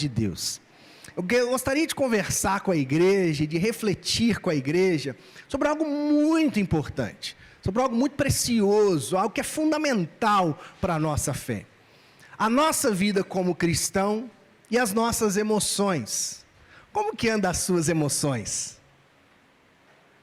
de Deus. Eu gostaria de conversar com a igreja, de refletir com a igreja sobre algo muito importante, sobre algo muito precioso, algo que é fundamental para a nossa fé. A nossa vida como cristão e as nossas emoções. Como que andam as suas emoções?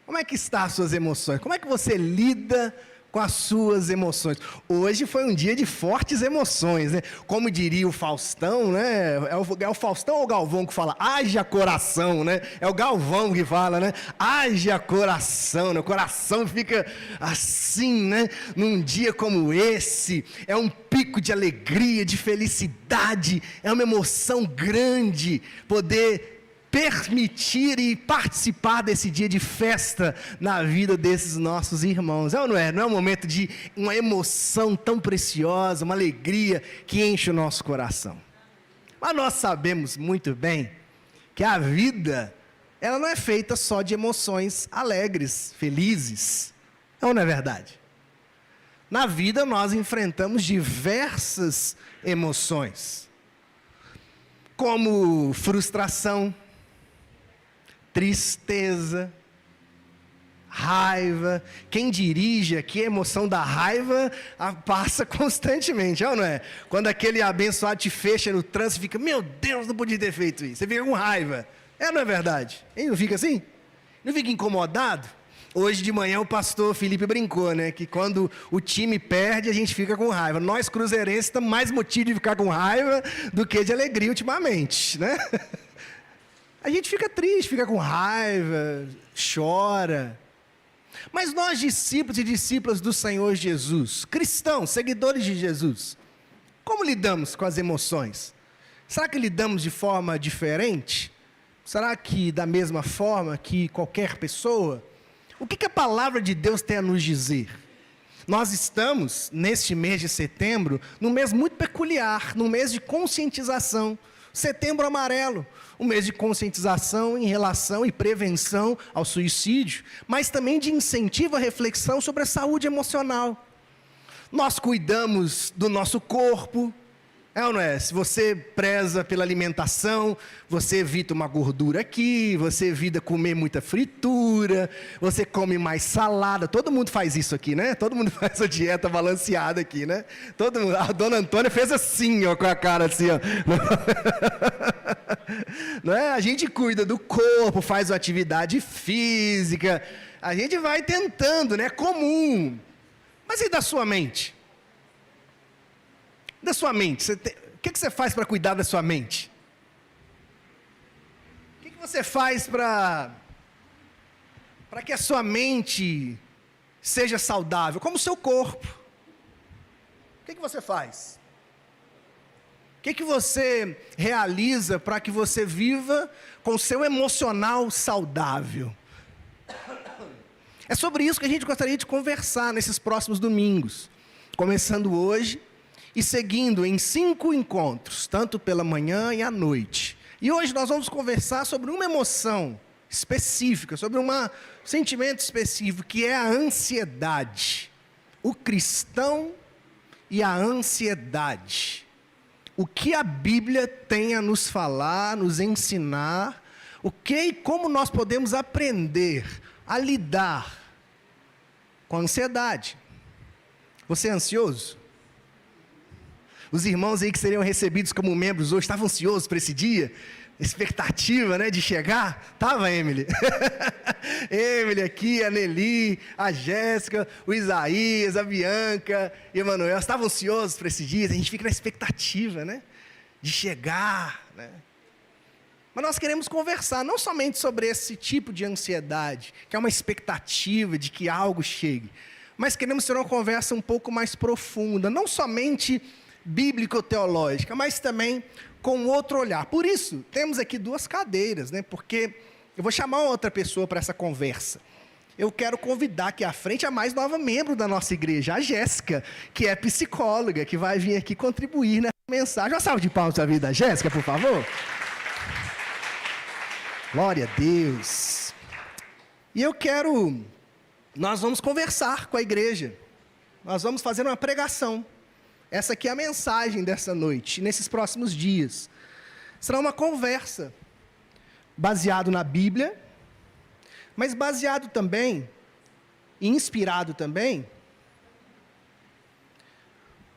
Como é que estão as suas emoções? Como é que você lida com as suas emoções? Hoje foi um dia de fortes emoções, né? Como diria o Faustão, né? É o Faustão ou o Galvão que fala, haja coração, né? É o Galvão que fala, né? Haja coração, né? O coração fica assim, né? Num dia como esse, é um pico de alegria, de felicidade, é uma emoção grande poder permitir e participar desse dia de festa na vida desses nossos irmãos. É ou não é? Não é um momento de uma emoção tão preciosa, uma alegria que enche o nosso coração. Mas nós sabemos muito bem que a vida, ela não é feita só de emoções alegres, felizes. É ou não é verdade? Na vida nós enfrentamos diversas emoções, como frustração, tristeza, raiva. Quem dirige aqui, a emoção da raiva passa constantemente, é ou não é? Quando aquele abençoado te fecha no trânsito, fica, meu Deus, não podia ter feito isso. Você fica com raiva. É ou não é verdade? Ele não fica assim? Não fica incomodado? Hoje de manhã o pastor Felipe brincou, né? Que quando o time perde, a gente fica com raiva. Nós cruzeirenses temos mais motivo de ficar com raiva do que de alegria ultimamente, né? A gente fica triste, fica com raiva, chora. Mas nós, discípulos e discípulas do Senhor Jesus, cristãos, seguidores de Jesus, como lidamos com as emoções? Será que lidamos de forma diferente? Será que da mesma forma que qualquer pessoa? O que a palavra de Deus tem a nos dizer? Nós estamos, neste mês de setembro, num mês muito peculiar, num mês de conscientização. Setembro Amarelo, um mês de conscientização em relação e prevenção ao suicídio, mas também de incentivo à reflexão sobre a saúde emocional. Nós cuidamos do nosso corpo, é ou não é? Se você preza pela alimentação, você evita uma gordura aqui, você evita comer muita fritura, você come mais salada. Todo mundo faz isso aqui, né? Todo mundo faz a dieta balanceada aqui, né? Todo mundo. A dona Antônia fez assim, ó, com a cara assim, ó. Não é? A gente cuida do corpo, faz uma atividade física, a gente vai tentando, né? É comum. Mas e da sua mente? Da sua mente, o que você faz para cuidar da sua mente? O que você faz para que a sua mente seja saudável, como o seu corpo? O que você faz? O que você realiza para que você viva com o seu emocional saudável? É sobre isso que a gente gostaria de conversar nesses próximos domingos, começando hoje e seguindo em 5 encontros, tanto pela manhã e à noite. E hoje nós vamos conversar sobre uma emoção específica, sobre um sentimento específico, que é a ansiedade. O cristão e a ansiedade. O que a Bíblia tem a nos falar, nos ensinar, o que e como nós podemos aprender a lidar com a ansiedade. Você é ansioso? Os irmãos aí que seriam recebidos como membros hoje estavam ansiosos para esse dia? Expectativa, né, de chegar? Estava, Emily? Emily aqui, a Nelly, a Jéssica, o Isaías, a Bianca e o Emanuel. Estavam ansiosos para esse dia? A gente fica na expectativa, né, de chegar, né? Mas nós queremos conversar não somente sobre esse tipo de ansiedade, que é uma expectativa de que algo chegue, mas queremos ter uma conversa um pouco mais profunda, não somente bíblico-teológica, mas também com outro olhar. Por isso, temos aqui 2 cadeiras, né? Porque eu vou chamar outra pessoa para essa conversa. Eu quero convidar aqui à frente a mais nova membro da nossa igreja, a Jéssica, que é psicóloga, que vai vir aqui contribuir nessa mensagem. Uma salva de palmas à vida da Jéssica, por favor. Glória a Deus. E nós vamos conversar com a igreja. Nós vamos fazer uma pregação. Essa aqui é a mensagem dessa noite, nesses próximos dias. Será uma conversa baseado na Bíblia, mas baseado também, e inspirado também,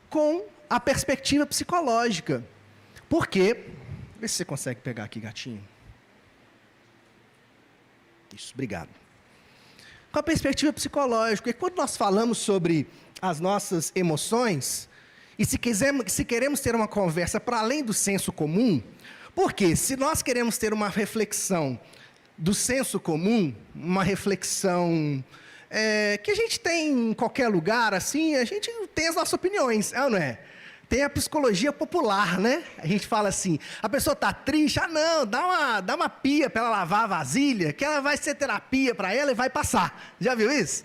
com a perspectiva psicológica. Por quê? Vê se você consegue pegar aqui, gatinho. Isso, obrigado. Com a perspectiva psicológica, e quando nós falamos sobre as nossas emoções, e se queremos ter uma conversa para além do senso comum, porque se nós queremos ter uma reflexão do senso comum, uma reflexão que a gente tem em qualquer lugar, assim, a gente tem as nossas opiniões, é ou não é? Tem a psicologia popular, né? A gente fala assim, a pessoa está triste, não, dá uma pia para ela lavar a vasilha, que ela vai ser terapia para ela e vai passar. Já viu isso?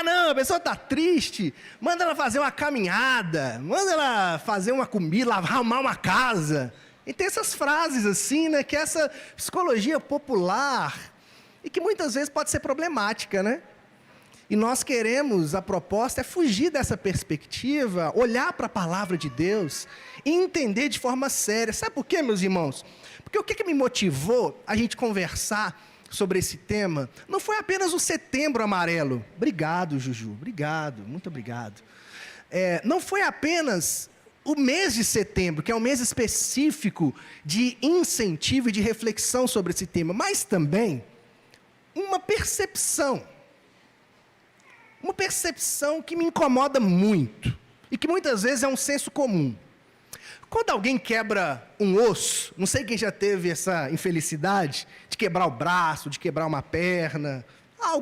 Não, a pessoa está triste, manda ela fazer uma caminhada, manda ela fazer uma comida, arrumar uma casa. E tem essas frases assim, né? Que é essa psicologia popular, e que muitas vezes pode ser problemática, né? E nós queremos, a proposta é fugir dessa perspectiva, olhar para a palavra de Deus e entender de forma séria. Sabe por quê, meus irmãos? Porque o que me motivou a gente conversar sobre esse tema não foi apenas o Setembro Amarelo. Obrigado, Juju, obrigado, muito obrigado. Não foi apenas o mês de setembro, que é um mês específico de incentivo e de reflexão sobre esse tema, mas também uma percepção que me incomoda muito, e que muitas vezes é um senso comum. Quando alguém quebra um osso, não sei quem já teve essa infelicidade, de quebrar o braço, de quebrar uma perna,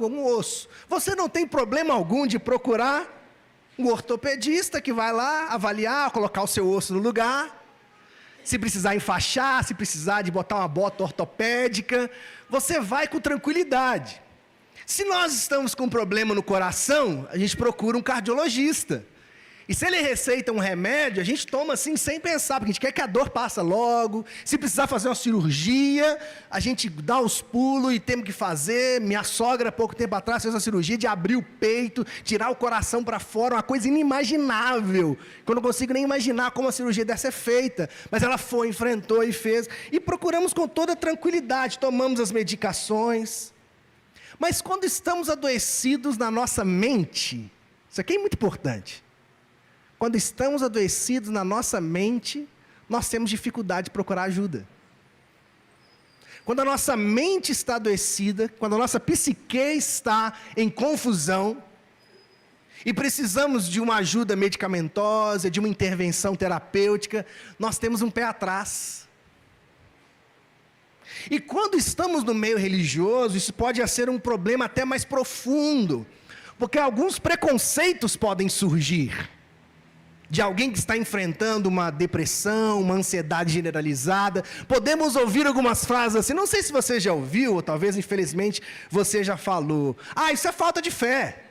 um osso. Você não tem problema algum de procurar um ortopedista que vai lá avaliar, colocar o seu osso no lugar. Se precisar enfaixar, se precisar de botar uma bota ortopédica, você vai com tranquilidade. Se nós estamos com um problema no coração, a gente procura um cardiologista. E se ele receita um remédio, a gente toma assim sem pensar, porque a gente quer que a dor passe logo. Se precisar fazer uma cirurgia, a gente dá os pulos e temos que fazer. Minha sogra, há pouco tempo atrás, fez uma cirurgia de abrir o peito, tirar o coração para fora, uma coisa inimaginável. Eu não consigo nem imaginar como a cirurgia dessa é feita. Mas ela foi, enfrentou e fez. E procuramos com toda tranquilidade, tomamos as medicações. Mas quando estamos adoecidos na nossa mente, isso aqui é muito importante. Quando estamos adoecidos na nossa mente, nós temos dificuldade de procurar ajuda. Quando a nossa mente está adoecida, quando a nossa psique está em confusão, e precisamos de uma ajuda medicamentosa, de uma intervenção terapêutica, nós temos um pé atrás. E quando estamos no meio religioso, isso pode ser um problema até mais profundo, porque alguns preconceitos podem surgir de alguém que está enfrentando uma depressão, uma ansiedade generalizada. Podemos ouvir algumas frases assim, não sei se você já ouviu, ou talvez infelizmente você já falou, isso é falta de fé.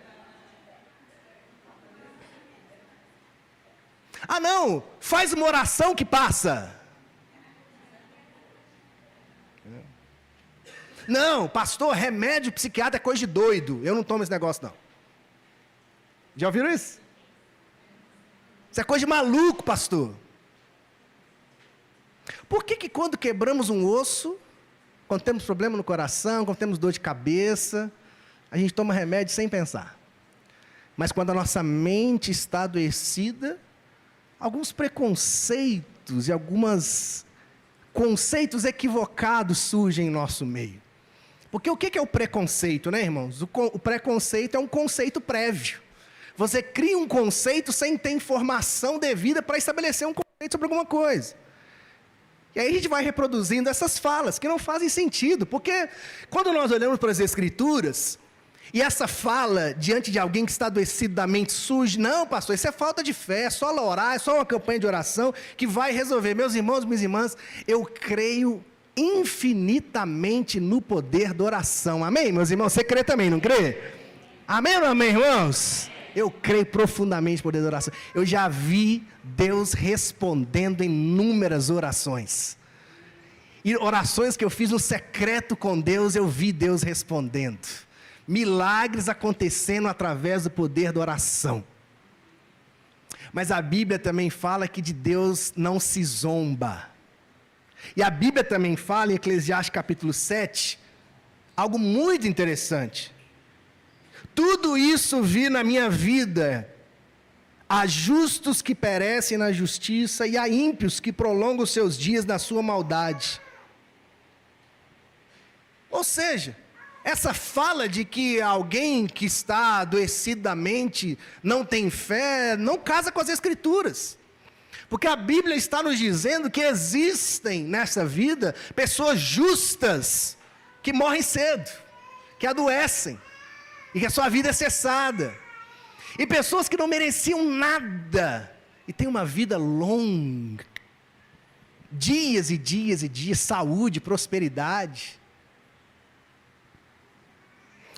Não, faz uma oração que passa. Não, pastor, remédio psiquiatra é coisa de doido. Eu não tomo esse negócio, não. Já ouviram isso? Isso é coisa de maluco, pastor. Por que quando quebramos um osso, quando temos problema no coração, quando temos dor de cabeça, a gente toma remédio sem pensar? Mas quando a nossa mente está adoecida, alguns preconceitos e alguns conceitos equivocados surgem em nosso meio. Porque o que é o preconceito, né, irmãos? O preconceito é um conceito prévio. Você cria um conceito sem ter informação devida para estabelecer um conceito sobre alguma coisa. E aí a gente vai reproduzindo essas falas que não fazem sentido, porque quando nós olhamos para as Escrituras, e essa fala diante de alguém que está adoecido da mente surge, não, pastor, isso é falta de fé, é só orar, é só uma campanha de oração que vai resolver. Meus irmãos, minhas irmãs, eu creio infinitamente no poder da oração. Amém, meus irmãos? Você crê também, não crê? Amém ou não amém, irmãos? Eu creio profundamente no poder da oração. Eu já vi Deus respondendo em inúmeras orações. E orações que eu fiz no secreto com Deus, eu vi Deus respondendo. Milagres acontecendo através do poder da oração. Mas a Bíblia também fala que de Deus não se zomba. E a Bíblia também fala, em Eclesiastes capítulo 7, algo muito interessante. Tudo isso vi na minha vida. Há justos que perecem na justiça e há ímpios que prolongam os seus dias na sua maldade. Ou seja, essa fala de que alguém que está adoecido da mente não tem fé, não casa com as Escrituras. Porque a Bíblia está nos dizendo que existem nessa vida pessoas justas que morrem cedo, que adoecem e que a sua vida é cessada. E pessoas que não mereciam nada e têm uma vida longa, dias e dias e dias, saúde, prosperidade.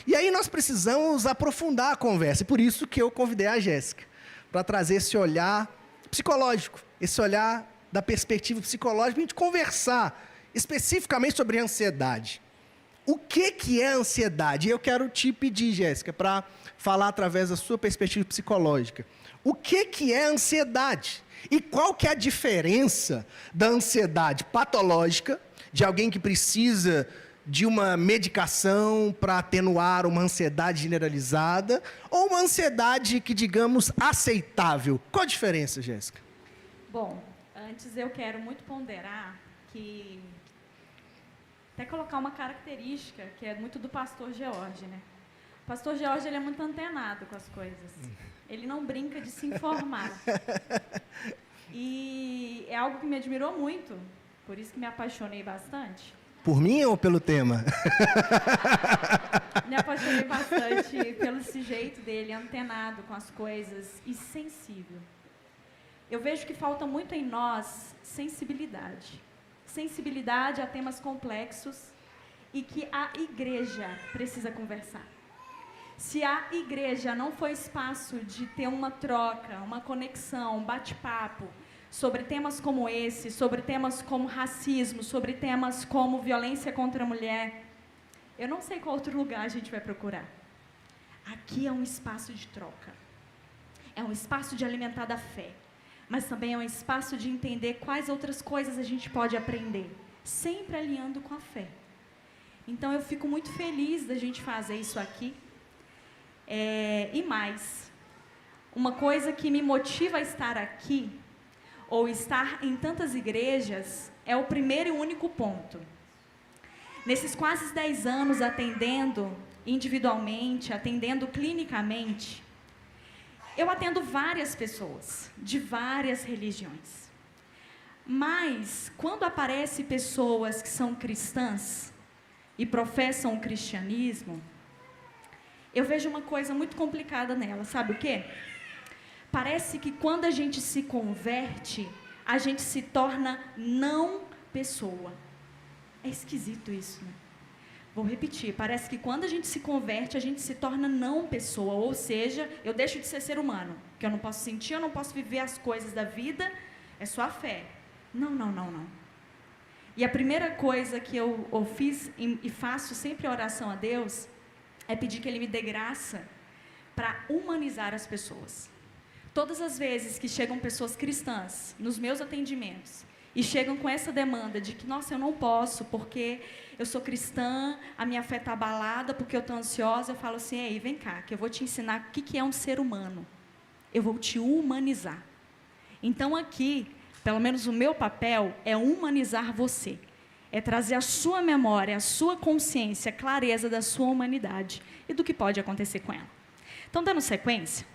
E aí nós precisamos aprofundar a conversa, e por isso que eu convidei a Jéssica, para trazer esse olhar psicológico, esse olhar da perspectiva psicológica, para a gente conversar especificamente sobre ansiedade. O que é ansiedade? Eu quero te pedir, Jéssica, para falar através da sua perspectiva psicológica. O que é ansiedade? E qual que é a diferença da ansiedade patológica, de alguém que precisa de uma medicação para atenuar uma ansiedade generalizada, ou uma ansiedade que, digamos, aceitável? Qual a diferença, Jéssica? Bom, antes eu quero muito ponderar que... até colocar uma característica que é muito do pastor George, né? O pastor George, ele é muito antenado com as coisas. Ele não brinca de se informar. E é algo que me admirou muito, por isso que me apaixonei bastante. Por mim ou pelo tema? Me apaixonei bastante pelo esse jeito dele, antenado com as coisas e sensível. Eu vejo que falta muito em nós sensibilidade. Sensibilidade a temas complexos e que a igreja precisa conversar. Se a igreja não for espaço de ter uma troca, uma conexão, um bate-papo sobre temas como esse, sobre temas como racismo, sobre temas como violência contra a mulher, eu não sei qual outro lugar a gente vai procurar. Aqui é um espaço de troca. É um espaço de alimentar da fé. Mas também é um espaço de entender quais outras coisas a gente pode aprender, sempre alinhando com a fé. Então, eu fico muito feliz da gente fazer isso aqui. E mais, uma coisa que me motiva a estar aqui, ou estar em tantas igrejas, é o primeiro e único ponto. Nesses quase 10 anos atendendo individualmente, atendendo clinicamente, eu atendo várias pessoas, de várias religiões. Mas, quando aparecem pessoas que são cristãs e professam o cristianismo, eu vejo uma coisa muito complicada nela, sabe o quê? Parece que quando a gente se converte, a gente se torna não pessoa. É esquisito isso, né? Vou repetir, parece que quando a gente se converte, a gente se torna não pessoa, ou seja, eu deixo de ser humano, que eu não posso sentir, eu não posso viver as coisas da vida, é só a fé. Não. E a primeira coisa que eu fiz e faço sempre a oração a Deus, é pedir que Ele me dê graça para humanizar as pessoas. Todas as vezes que chegam pessoas cristãs nos meus atendimentos, e chegam com essa demanda de que, nossa, eu não posso, porque eu sou cristã, a minha fé está abalada, porque eu estou ansiosa, eu falo assim, ei, vem cá, que eu vou te ensinar o que é um ser humano. Eu vou te humanizar. Então aqui, pelo menos o meu papel é humanizar você. É trazer a sua memória, a sua consciência, a clareza da sua humanidade e do que pode acontecer com ela. Então, dando sequência,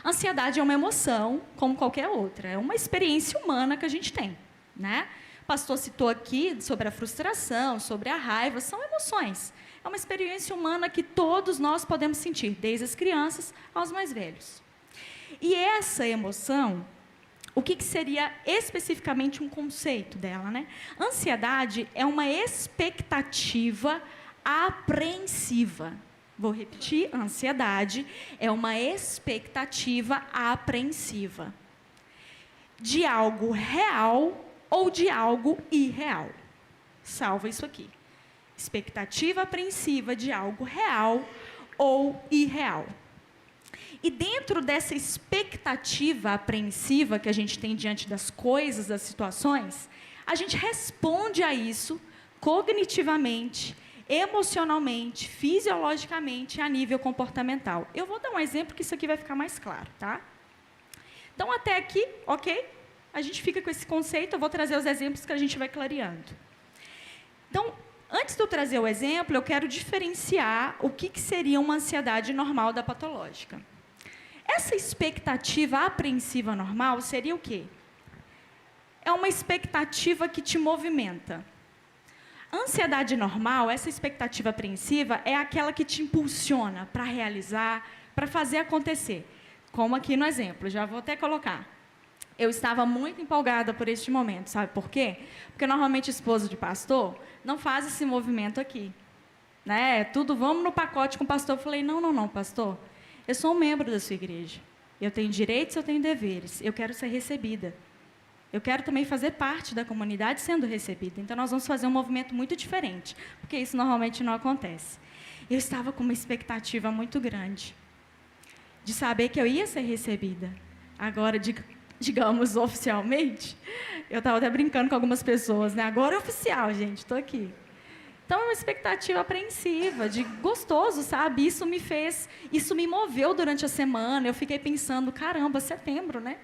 ansiedade é uma emoção, como qualquer outra. É uma experiência humana que a gente tem, né? O pastor citou aqui sobre a frustração, sobre a raiva, são emoções. É uma experiência humana que todos nós podemos sentir, desde as crianças aos mais velhos. E essa emoção, o que seria especificamente um conceito dela, né? Ansiedade é uma expectativa apreensiva. Vou repetir, ansiedade é uma expectativa apreensiva de algo real ou de algo irreal. Salva isso aqui. Expectativa apreensiva de algo real ou irreal. E dentro dessa expectativa apreensiva que a gente tem diante das coisas, das situações, a gente responde a isso cognitivamente, emocionalmente, fisiologicamente, a nível comportamental. Eu vou dar um exemplo que isso aqui vai ficar mais claro, tá? Então, até aqui, ok? A gente fica com esse conceito, eu vou trazer os exemplos que a gente vai clareando. Então, antes de eu trazer o exemplo, eu quero diferenciar o que seria uma ansiedade normal da patológica. Essa expectativa apreensiva normal seria o quê? É uma expectativa que te movimenta. A ansiedade normal, essa expectativa apreensiva, é aquela que te impulsiona para realizar, para fazer acontecer. Como aqui no exemplo, já vou até colocar. Eu estava muito empolgada por este momento, sabe por quê? Porque normalmente esposo de pastor não faz esse movimento aqui. Né? Tudo, vamos no pacote com o pastor. Eu falei, não, pastor, eu sou um membro da sua igreja. Eu tenho direitos, eu tenho deveres. Eu quero ser recebida. Eu quero também fazer parte da comunidade sendo recebida. Então, nós vamos fazer um movimento muito diferente, porque isso normalmente não acontece. Eu estava com uma expectativa muito grande de saber que eu ia ser recebida. Agora, digamos, oficialmente, eu estava até brincando com algumas pessoas, né? Agora é oficial, gente, estou aqui. Então, é uma expectativa apreensiva, de gostoso, sabe? Isso me moveu durante a semana. Eu fiquei pensando, caramba, setembro, né?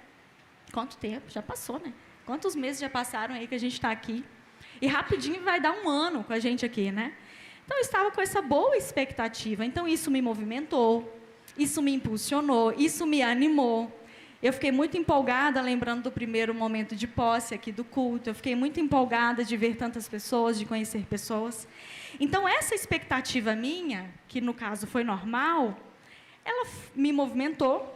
Quanto tempo? Já passou, né? Quantos meses já passaram aí que a gente está aqui? E rapidinho vai dar um ano com a gente aqui, né? Então, eu estava com essa boa expectativa. Então, isso me movimentou, isso me impulsionou, isso me animou. Eu fiquei muito empolgada, lembrando do primeiro momento de posse aqui do culto. Eu fiquei muito empolgada de ver tantas pessoas, de conhecer pessoas. Então, essa expectativa minha, que no caso foi normal, ela me movimentou,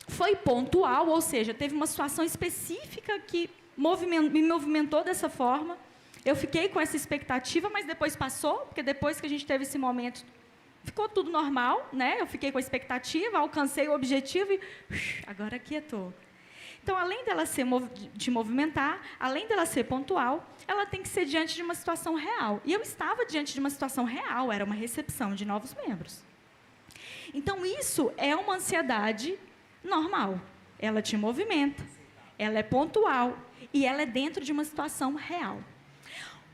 foi pontual, ou seja, teve uma situação específica que me movimentou dessa forma. Eu fiquei com essa expectativa, mas depois passou, porque depois que a gente teve esse momento, ficou tudo normal, né? Eu fiquei com a expectativa, alcancei o objetivo e agora quietou. Então, além dela de movimentar, além dela ser pontual, ela tem que ser diante de uma situação real. E eu estava diante de uma situação real, era uma recepção de novos membros. Então, isso é uma ansiedade normal. Ela te movimenta, ela é pontual e ela é dentro de uma situação real.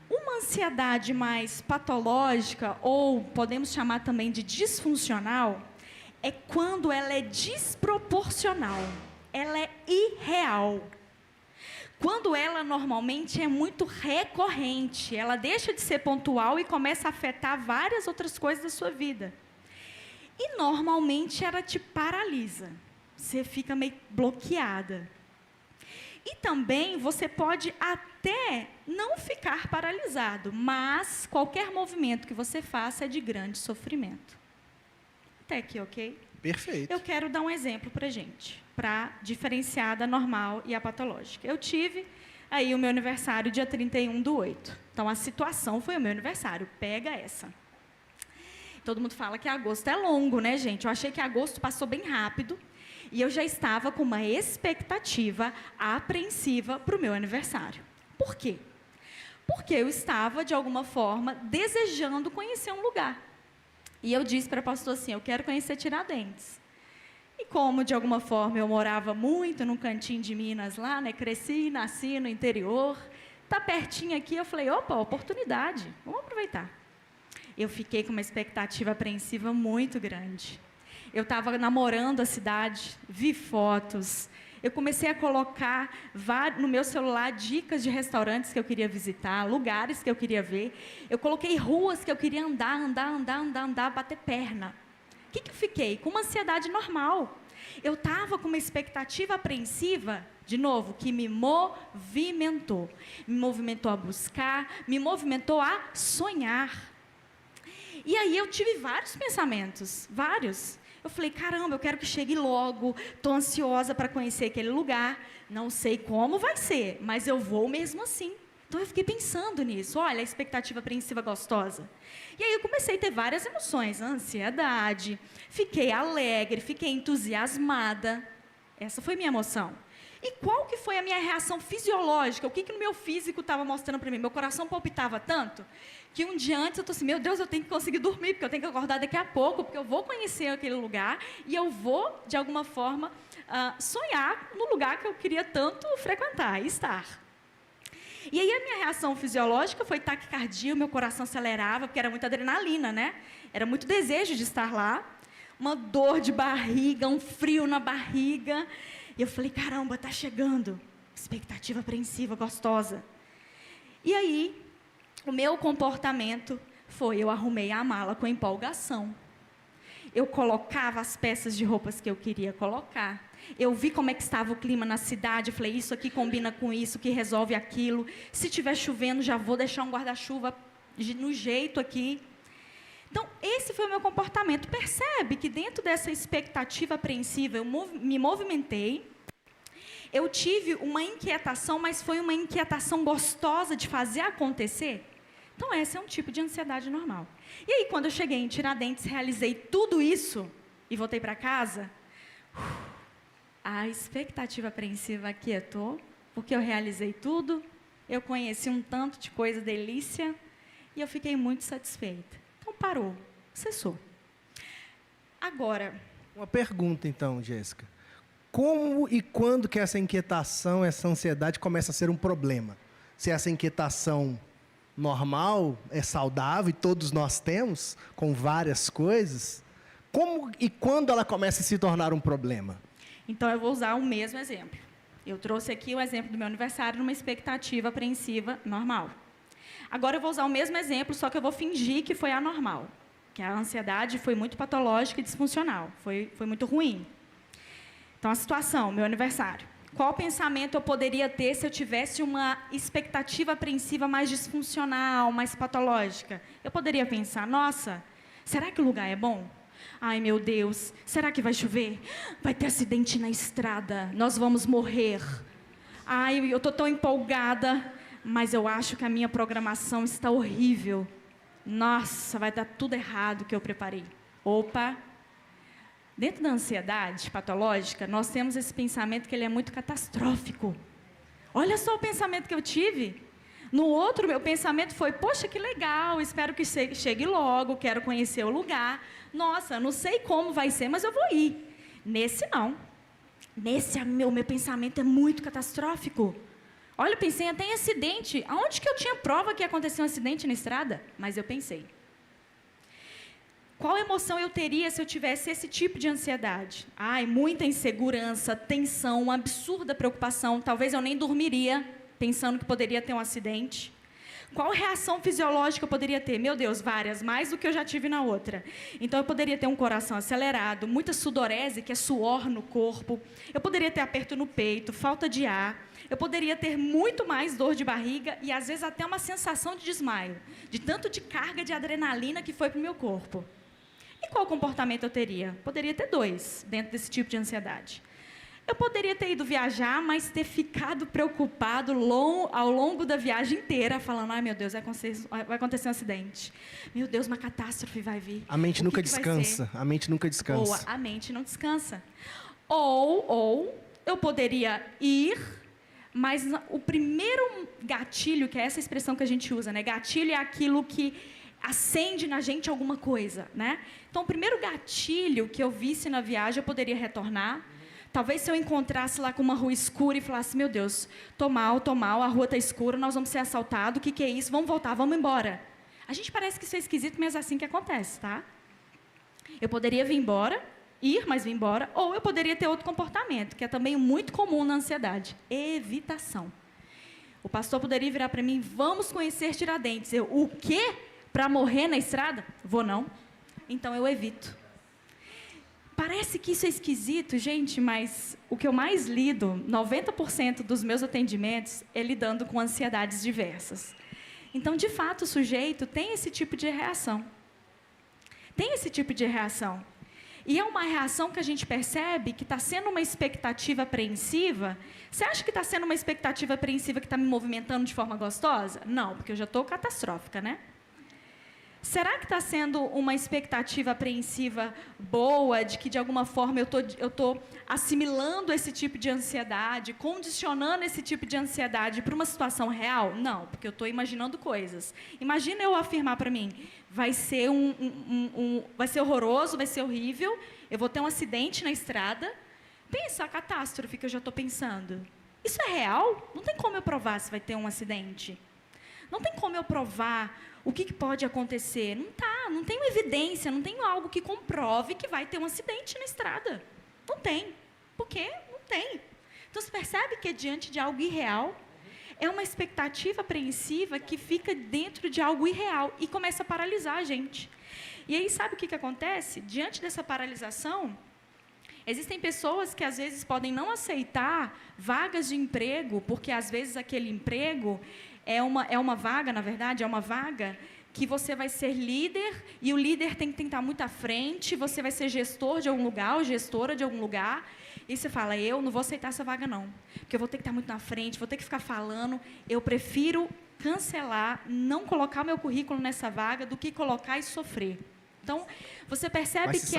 Uma ansiedade mais patológica, ou podemos chamar também de disfuncional, é quando ela é desproporcional, ela é irreal. Quando ela normalmente é muito recorrente, ela deixa de ser pontual e começa a afetar várias outras coisas da sua vida. E normalmente ela te paralisa, você fica meio bloqueada. E também você pode até não ficar paralisado, mas qualquer movimento que você faça é de grande sofrimento. Até aqui, ok? Perfeito. Eu quero dar um exemplo para a gente, para diferenciar da normal e a patológica. Eu tive aí o meu aniversário dia 31/8. Então, a situação foi o meu aniversário. Pega essa. Todo mundo fala que agosto é longo, né, gente? Eu achei que agosto passou bem rápido. E eu já estava com uma expectativa apreensiva para o meu aniversário. Por quê? Porque eu estava, de alguma forma, desejando conhecer um lugar. E eu disse para o pastor assim, eu quero conhecer Tiradentes. E como, de alguma forma, eu morava muito num cantinho de Minas lá, né? Cresci e nasci no interior, está pertinho aqui, eu falei, opa, oportunidade, vamos aproveitar. Eu fiquei com uma expectativa apreensiva muito grande. Eu estava namorando a cidade, vi fotos, eu comecei a colocar no meu celular dicas de restaurantes que eu queria visitar, lugares que eu queria ver. Eu coloquei ruas que eu queria andar, bater perna. O que eu fiquei? Com uma ansiedade normal. Eu estava com uma expectativa apreensiva, de novo, que me movimentou. Me movimentou a buscar, me movimentou a sonhar. E aí eu tive vários pensamentos, vários. Eu falei, caramba, eu quero que chegue logo, estou ansiosa para conhecer aquele lugar, não sei como vai ser, mas eu vou mesmo assim. Então, eu fiquei pensando nisso, olha, a expectativa apreensiva gostosa. E aí, eu comecei a ter várias emoções, ansiedade, fiquei alegre, fiquei entusiasmada. Essa foi minha emoção. E qual que foi a minha reação fisiológica? O que no meu físico estava mostrando para mim? Meu coração palpitava tanto que um dia antes eu estou assim, meu Deus, eu tenho que conseguir dormir, porque eu tenho que acordar daqui a pouco, porque eu vou conhecer aquele lugar e eu vou, de alguma forma, sonhar no lugar que eu queria tanto frequentar e estar. E aí a minha reação fisiológica foi taquicardia, meu coração acelerava, porque era muita adrenalina, né? Era muito desejo de estar lá. Uma dor de barriga, um frio na barriga. E eu falei, caramba, está chegando. Expectativa apreensiva, gostosa. E aí, o meu comportamento foi, eu arrumei a mala com empolgação. Eu colocava as peças de roupas que eu queria colocar. Eu vi como é que estava o clima na cidade. Eu falei, isso aqui combina com isso, que resolve aquilo. Se estiver chovendo, já vou deixar um guarda-chuva no jeito aqui. Então, esse foi o meu comportamento. Percebe que dentro dessa expectativa apreensiva, eu me movimentei. Eu tive uma inquietação, mas foi uma inquietação gostosa de fazer acontecer. Então, esse é um tipo de ansiedade normal. E aí, quando eu cheguei em Tiradentes, realizei tudo isso e voltei para casa, a expectativa apreensiva aquietou, porque eu realizei tudo, eu conheci um tanto de coisa delícia e eu fiquei muito satisfeita. Então, parou, cessou. Agora... Uma pergunta, então, Jéssica. Como e quando que essa inquietação, essa ansiedade começa a ser um problema? Se essa inquietação normal é saudável e todos nós temos, com várias coisas, como e quando ela começa a se tornar um problema? Então, eu vou usar o mesmo exemplo. Eu trouxe aqui o exemplo do meu aniversário numa expectativa apreensiva normal. Agora eu vou usar o mesmo exemplo, só que eu vou fingir que foi anormal, que a ansiedade foi muito patológica e disfuncional, foi muito ruim. Então, a situação, meu aniversário. Qual pensamento eu poderia ter se eu tivesse uma expectativa apreensiva mais disfuncional, mais patológica? Eu poderia pensar, nossa, será que o lugar é bom? Ai, meu Deus, será que vai chover? Vai ter acidente na estrada, nós vamos morrer. Ai, eu estou tão empolgada, mas eu acho que a minha programação está horrível. Nossa, vai dar tudo errado que eu preparei. Opa! Dentro da ansiedade patológica, nós temos esse pensamento que ele é muito catastrófico. Olha só o pensamento que eu tive. No outro, meu pensamento foi, poxa, que legal, espero que chegue logo, quero conhecer o lugar. Nossa, não sei como vai ser, mas eu vou ir. Nesse, não. Nesse, meu pensamento é muito catastrófico. Olha, eu pensei até em acidente. Aonde que eu tinha prova que ia acontecer um acidente na estrada? Mas eu pensei. Qual emoção eu teria se eu tivesse esse tipo de ansiedade? Ai, muita insegurança, tensão, uma absurda preocupação. Talvez eu nem dormiria pensando que poderia ter um acidente. Qual reação fisiológica eu poderia ter? Meu Deus, várias, mais do que eu já tive na outra. Então, eu poderia ter um coração acelerado, muita sudorese, que é suor no corpo. Eu poderia ter aperto no peito, falta de ar. Eu poderia ter muito mais dor de barriga e, às vezes, até uma sensação de desmaio, de tanto de carga de adrenalina que foi para o meu corpo. E qual comportamento eu teria? Poderia ter dois dentro desse tipo de ansiedade. Eu poderia ter ido viajar, mas ter ficado preocupado ao longo da viagem inteira, falando, ai meu Deus, vai acontecer um acidente. Meu Deus, uma catástrofe vai vir. A mente nunca descansa. A mente nunca descansa. Boa, a mente não descansa. Ou eu poderia ir, mas o primeiro gatilho, que é essa expressão que a gente usa, né? Gatilho é aquilo que acende na gente alguma coisa, né? Então, o primeiro gatilho que eu visse na viagem, eu poderia retornar. Talvez se eu encontrasse lá com uma rua escura e falasse, meu Deus, tô mal, a rua está escura, nós vamos ser assaltados, o que é isso? Vamos voltar, vamos embora. A gente parece que isso é esquisito, mas é assim que acontece, tá? Eu poderia vir embora, mas vir embora, ou eu poderia ter outro comportamento, que é também muito comum na ansiedade, evitação. O pastor poderia virar para mim, vamos conhecer Tiradentes. Eu, o quê? Para morrer na estrada? Vou não. Então eu evito. Parece que isso é esquisito, gente, mas o que eu mais lido, 90% dos meus atendimentos, é lidando com ansiedades diversas. Então, de fato, o sujeito tem esse tipo de reação. Tem esse tipo de reação. E é uma reação que a gente percebe que está sendo uma expectativa apreensiva. Você acha que está sendo uma expectativa apreensiva que está me movimentando de forma gostosa? Não, porque eu já estou catastrófica, né? Será que está sendo uma expectativa apreensiva boa, de que, de alguma forma, eu tô assimilando esse tipo de ansiedade, condicionando esse tipo de ansiedade para uma situação real? Não, porque eu estou imaginando coisas. Imagina eu afirmar para mim, vai ser vai ser horroroso, vai ser horrível, eu vou ter um acidente na estrada. Pensa a catástrofe que eu já estou pensando. Isso é real? Não tem como eu provar se vai ter um acidente. Não tem como eu provar o que pode acontecer. Não tem evidência, não tem algo que comprove que vai ter um acidente na estrada. Não tem. Por quê? Não tem. Então, você percebe que diante de algo irreal, é uma expectativa apreensiva que fica dentro de algo irreal e começa a paralisar a gente. E aí, sabe o que acontece? Diante dessa paralisação, existem pessoas que, às vezes, podem não aceitar vagas de emprego, porque, às vezes, aquele emprego é uma vaga, na verdade, é uma vaga que você vai ser líder, e o líder tem que estar muito à frente, você vai ser gestor de algum lugar, ou gestora de algum lugar, e você fala, eu não vou aceitar essa vaga, não, porque eu vou ter que estar muito na frente, vou ter que ficar falando, eu prefiro cancelar, não colocar meu currículo nessa vaga, do que colocar e sofrer. Então, você percebe que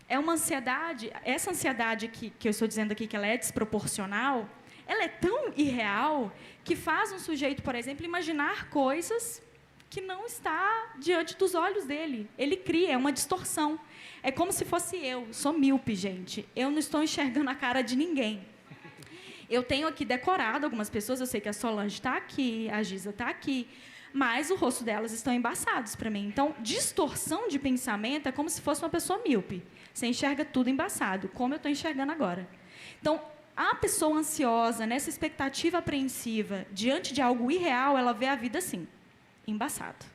é uma ansiedade, essa ansiedade que eu estou dizendo aqui, que ela é desproporcional, ela é tão irreal, que faz um sujeito, por exemplo, imaginar coisas que não está diante dos olhos dele. Ele cria, é uma distorção. É como se fosse eu, sou míope, gente. Eu não estou enxergando a cara de ninguém. Eu tenho aqui decorado algumas pessoas, eu sei que a Solange está aqui, a Giza está aqui, mas o rosto delas estão embaçados para mim. Então, distorção de pensamento é como se fosse uma pessoa míope. Você enxerga tudo embaçado, como eu estou enxergando agora. Então, a pessoa ansiosa, nessa expectativa apreensiva, diante de algo irreal, ela vê a vida assim, embaçado.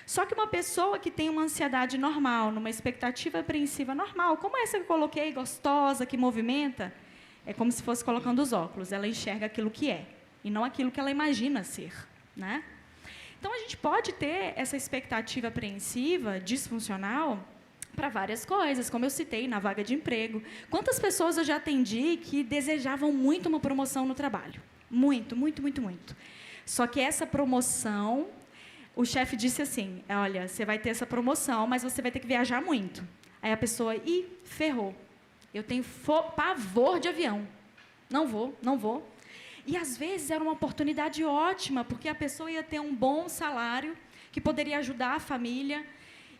Só que uma pessoa que tem uma ansiedade normal, numa expectativa apreensiva normal, como essa que eu coloquei, gostosa, que movimenta, é como se fosse colocando os óculos. Ela enxerga aquilo que é, e não aquilo que ela imagina ser, né? Então, a gente pode ter essa expectativa apreensiva, disfuncional, para várias coisas, como eu citei, na vaga de emprego. Quantas pessoas eu já atendi que desejavam muito uma promoção no trabalho? Muito, muito, muito, muito. Só que essa promoção, o chefe disse assim, olha, você vai ter essa promoção, mas você vai ter que viajar muito. Aí a pessoa, ferrou. Eu tenho pavor de avião. Não vou, não vou. E, às vezes, era uma oportunidade ótima, porque a pessoa ia ter um bom salário, que poderia ajudar a família.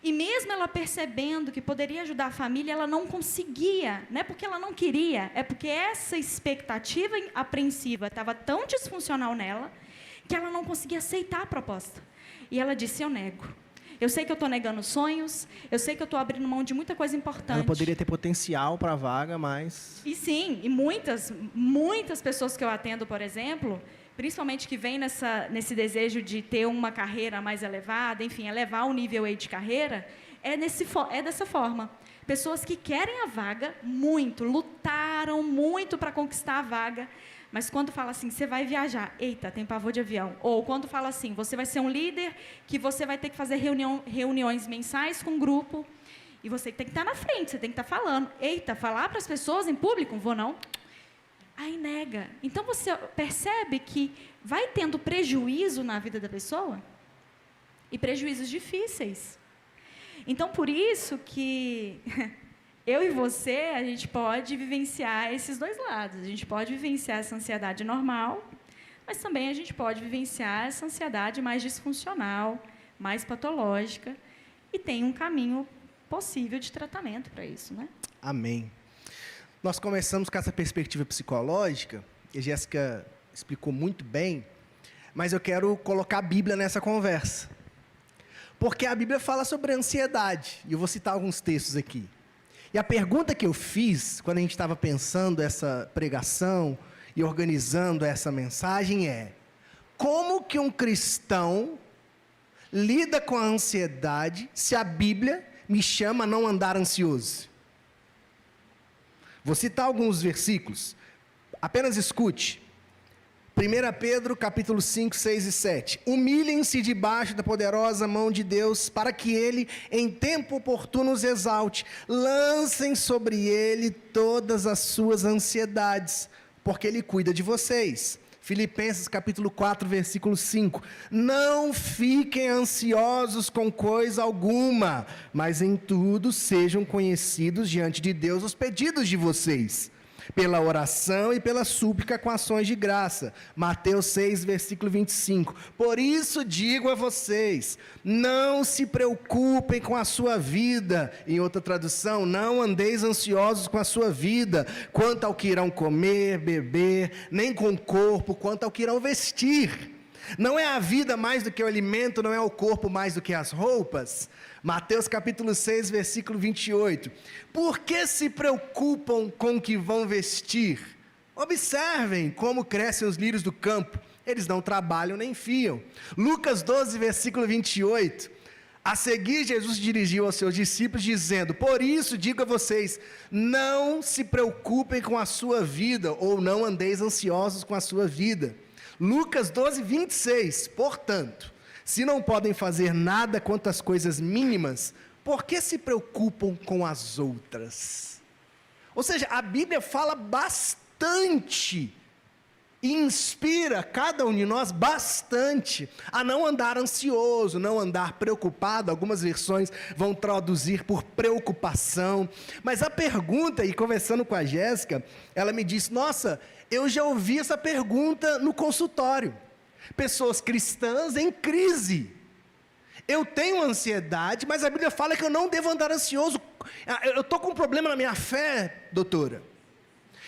E, mesmo ela percebendo que poderia ajudar a família, ela não conseguia. Não é porque ela não queria, é porque essa expectativa apreensiva estava tão disfuncional nela, que ela não conseguia aceitar a proposta. E ela disse, eu nego. Eu sei que eu estou negando sonhos, eu sei que eu estou abrindo mão de muita coisa importante. Ela poderia ter potencial para a vaga, mas... E sim, e muitas pessoas que eu atendo, por exemplo, principalmente que vêm nesse desejo de ter uma carreira mais elevada, enfim, elevar o nível aí de carreira, é dessa forma. Pessoas que querem a vaga muito, lutaram muito para conquistar a vaga, mas quando fala assim, você vai viajar, eita, tem pavor de avião. Ou quando fala assim, você vai ser um líder, que você vai ter que fazer reuniões mensais com um grupo, e você tem que estar na frente, você tem que estar falando. Eita, falar para as pessoas em público? Não vou não. Aí nega. Então, você percebe que vai tendo prejuízo na vida da pessoa, e prejuízos difíceis. Então, por isso que... eu e você, a gente pode vivenciar esses dois lados. A gente pode vivenciar essa ansiedade normal, mas também a gente pode vivenciar essa ansiedade mais disfuncional, mais patológica, e tem um caminho possível de tratamento para isso, né? Amém. Nós começamos com essa perspectiva psicológica, e a Jéssica explicou muito bem, mas eu quero colocar a Bíblia nessa conversa. Porque a Bíblia fala sobre ansiedade, e eu vou citar alguns textos aqui. E a pergunta que eu fiz, quando a gente estava pensando essa pregação e organizando essa mensagem é: como que um cristão lida com a ansiedade se a Bíblia me chama a não andar ansioso? Vou citar alguns versículos, apenas escute. 1 Pedro, capítulo 5, 6 e 7. Humilhem-se debaixo da poderosa mão de Deus, para que Ele, em tempo oportuno, os exalte. Lancem sobre Ele todas as suas ansiedades, porque Ele cuida de vocês. Filipenses, capítulo 4, versículo 5. Não fiquem ansiosos com coisa alguma, mas em tudo sejam conhecidos diante de Deus os pedidos de vocês. pela oração e pela súplica com ações de graça. Mateus 6, versículo 25. Por isso digo a vocês, não se preocupem com a sua vida. Em outra tradução, não andeis ansiosos com a sua vida, quanto ao que irão comer, beber, nem com o corpo, quanto ao que irão vestir. Não é a vida mais do que o alimento, não é o corpo mais do que as roupas? Mateus capítulo 6, versículo 28. Por que se preocupam com o que vão vestir? Observem como crescem os lírios do campo, eles não trabalham nem fiam. Lucas 12, versículo 28. A seguir, Jesus dirigiu aos seus discípulos, dizendo: por isso digo a vocês, não se preocupem com a sua vida, ou não andeis ansiosos com a sua vida. Lucas 12, 26, portanto, se não podem fazer nada quanto às coisas mínimas, por que se preocupam com as outras? Ou seja, a Bíblia fala bastante, e inspira cada um de nós bastante, a não andar ansioso, não andar preocupado. Algumas versões vão traduzir por preocupação, mas a pergunta, e conversando com a Jéssica, ela me disse: nossa, eu já ouvi essa pergunta no consultório. Pessoas cristãs em crise. Eu tenho ansiedade, mas a Bíblia fala que eu não devo andar ansioso. Eu estou com um problema na minha fé, doutora.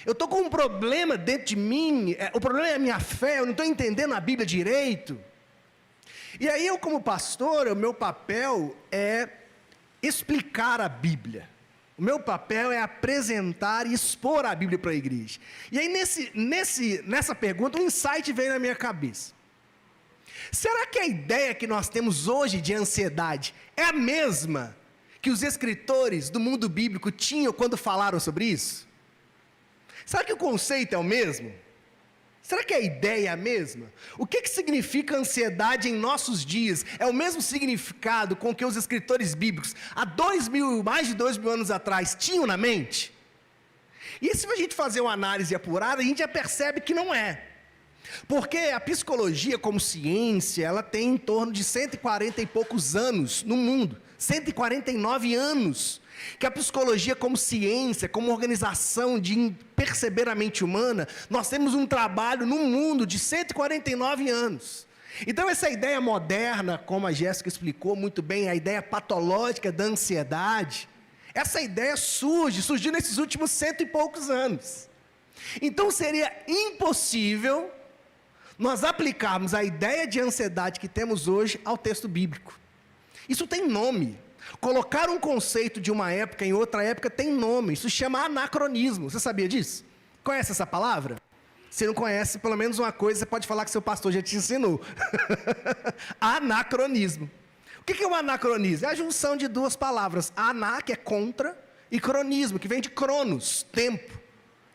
Eu estou com um problema dentro de mim. O problema é a minha fé, eu não estou entendendo a Bíblia direito. E aí eu, como pastor, o meu papel é explicar a Bíblia. O meu papel é apresentar e expor a Bíblia para a igreja. E aí nessa pergunta, um insight veio na minha cabeça. Será que a ideia que nós temos hoje de ansiedade é a mesma que os escritores do mundo bíblico tinham quando falaram sobre isso? Será que o conceito é o mesmo? Será que a ideia é a mesma? O que significa ansiedade em nossos dias? É o mesmo significado com que os escritores bíblicos, há mais de 2.000 anos atrás, tinham na mente? E se a gente fazer uma análise apurada, a gente já percebe que não é. Porque a psicologia como ciência, ela tem em torno de 140 e poucos anos no mundo. 149 anos. Que a psicologia como ciência, como organização de perceber a mente humana, nós temos um trabalho no mundo de 149 anos. Então essa ideia moderna, como a Jéssica explicou muito bem, a ideia patológica da ansiedade, essa ideia surgiu nesses últimos 100 e poucos anos. Então seria impossível nós aplicarmos a ideia de ansiedade que temos hoje ao texto bíblico. Isso tem nome. Colocar um conceito de uma época em outra época tem nome. Isso se chama anacronismo. Você sabia disso? Conhece essa palavra? Se não conhece, pelo menos uma coisa você pode falar que seu pastor já te ensinou. Anacronismo. O que é um anacronismo? É a junção de duas palavras. Ana, que é contra, e cronismo, que vem de cronos, tempo.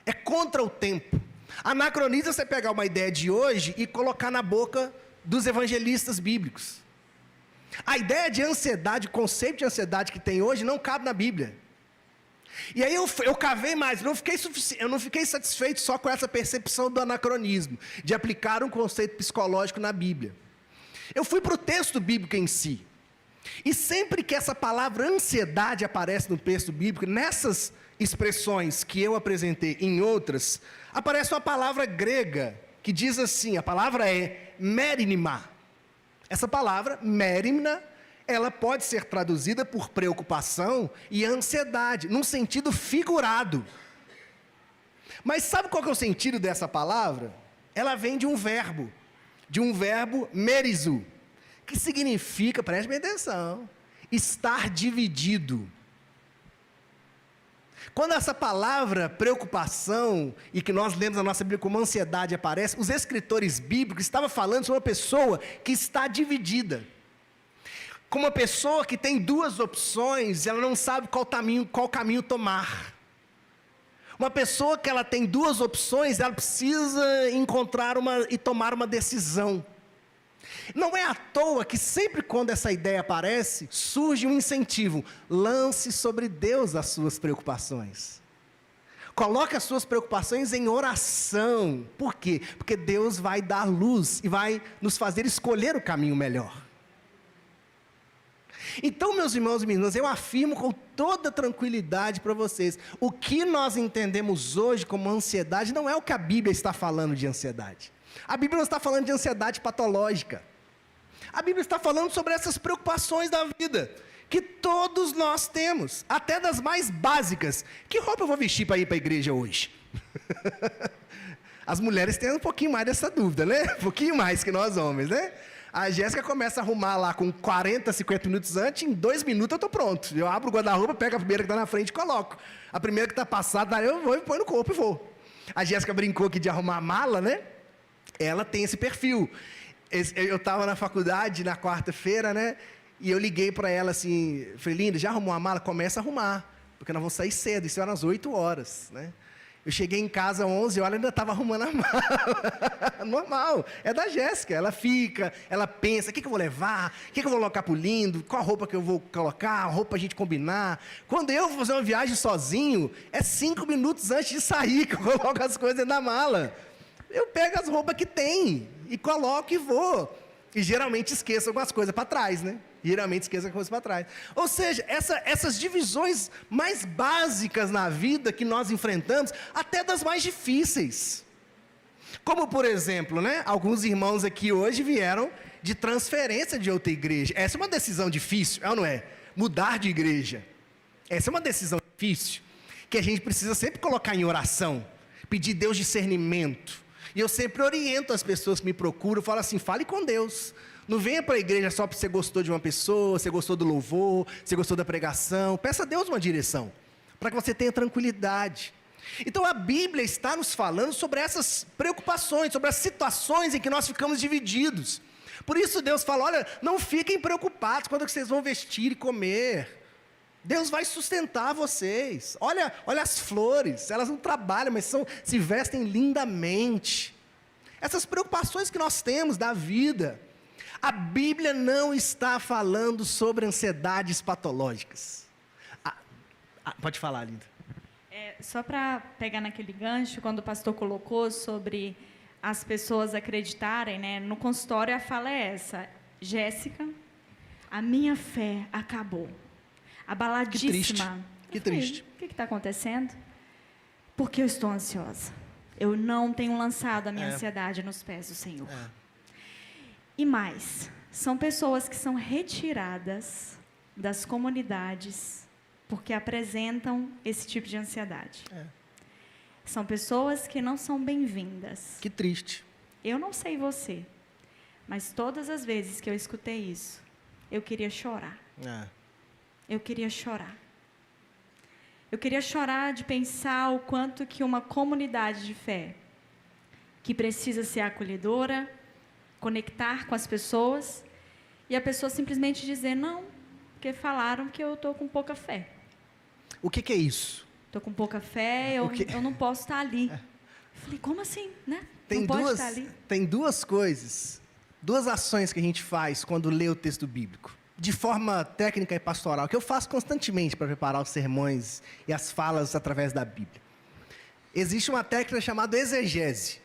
É contra o tempo. Anacronismo é você pegar uma ideia de hoje e colocar na boca dos evangelistas bíblicos. A ideia de ansiedade, o conceito de ansiedade que tem hoje não cabe na Bíblia. E aí eu cavei mais, eu não fiquei satisfeito só com essa percepção do anacronismo, de aplicar um conceito psicológico na Bíblia. Eu fui para o texto bíblico em si. E sempre que essa palavra ansiedade aparece no texto bíblico, nessas expressões que eu apresentei em outras, aparece uma palavra grega, que diz assim, a palavra é merinima. Essa palavra, merimna, ela pode ser traduzida por preocupação e ansiedade, num sentido figurado. Mas sabe qual que é o sentido dessa palavra? Ela vem de um verbo merizu, que significa, preste bem atenção, estar dividido. Quando essa palavra preocupação, e que nós lemos na nossa Bíblia como ansiedade aparece, os escritores bíblicos estavam falando sobre uma pessoa que está dividida. Como uma pessoa que tem duas opções, ela não sabe qual caminho tomar. Uma pessoa que ela tem duas opções, ela precisa encontrar e tomar uma decisão. Não é à toa que sempre quando essa ideia aparece, surge um incentivo. Lance sobre Deus as suas preocupações. Coloque as suas preocupações em oração. Por quê? Porque Deus vai dar luz e vai nos fazer escolher o caminho melhor. Então, meus irmãos e minhas irmãs, eu afirmo com toda tranquilidade para vocês, o que nós entendemos hoje como ansiedade não é o que a Bíblia está falando de ansiedade. A Bíblia não está falando de ansiedade patológica. A Bíblia está falando sobre essas preocupações da vida, que todos nós temos, até das mais básicas. Que roupa eu vou vestir para ir para a igreja hoje? As mulheres têm um pouquinho mais dessa dúvida, né? Um pouquinho mais que nós homens, né? A Jéssica começa a arrumar lá com 40, 50 minutos antes, em 2 minutos eu estou pronto. Eu abro o guarda-roupa, pego a primeira que está na frente e coloco. A primeira que está passada, eu vou e põe no corpo e vou. A Jéssica brincou aqui de arrumar a mala, né? Ela tem esse perfil. Eu estava na faculdade na quarta-feira, né? E eu liguei para ela assim, falei, linda, já arrumou a mala? Começa a arrumar, porque nós vamos sair cedo, isso era às 8 horas, né? Eu cheguei em casa às 11 horas e ainda estava arrumando a mala. Normal, é da Jéssica. Ela fica, ela pensa, o que eu vou levar? O que eu vou colocar para o lindo? Qual roupa que eu vou colocar? Roupa para a gente combinar. Quando eu vou fazer uma viagem sozinho, é 5 minutos antes de sair que eu coloco as coisas na mala. Eu pego as roupas que tem e coloco e vou. E geralmente esqueço algumas coisas para trás, né? Geralmente esqueço algumas coisas para trás. Ou seja, essas divisões mais básicas na vida que nós enfrentamos, até das mais difíceis. Como, por exemplo, né? Alguns irmãos aqui hoje vieram de transferência de outra igreja. Essa é uma decisão difícil, é ou não é? Mudar de igreja. Essa é uma decisão difícil, que a gente precisa sempre colocar em oração, pedir Deus discernimento. E eu sempre oriento as pessoas que me procuram, falo assim, fale com Deus. Não venha para a igreja só porque você gostou de uma pessoa, você gostou do louvor, você gostou da pregação. Peça a Deus uma direção, para que você tenha tranquilidade. Então a Bíblia está nos falando sobre essas preocupações, sobre as situações em que nós ficamos divididos. Por isso Deus fala, olha, não fiquem preocupados quando vocês vão vestir e comer. Deus vai sustentar vocês. Olha as flores, elas não trabalham, mas se vestem lindamente. Essas preocupações que nós temos da vida. A Bíblia não está falando sobre ansiedades patológicas. Pode falar, linda. Só para pegar naquele gancho, quando o pastor colocou sobre as pessoas acreditarem, né, no consultório a fala é essa, Jéssica, a minha fé acabou. Abaladíssima. Que triste. O que está acontecendo? Porque eu estou ansiosa. Eu não tenho lançado a minha ansiedade nos pés do Senhor. E mais, são pessoas que são retiradas das comunidades porque apresentam esse tipo de ansiedade. São pessoas que não são bem-vindas. Que triste. Eu não sei você, mas todas as vezes que eu escutei isso, eu queria chorar. Eu queria chorar. Eu queria chorar de pensar o quanto que uma comunidade de fé, que precisa ser acolhedora, conectar com as pessoas, e a pessoa simplesmente dizer, não, porque falaram que eu estou com pouca fé. O que é isso? Estou com pouca fé, eu não posso estar ali. Eu falei, como assim? Né? Não pode estar ali. Tem duas coisas, duas ações que a gente faz quando lê o texto bíblico. De forma técnica e pastoral, que eu faço constantemente para preparar os sermões e as falas através da Bíblia. Existe uma técnica chamada exegese,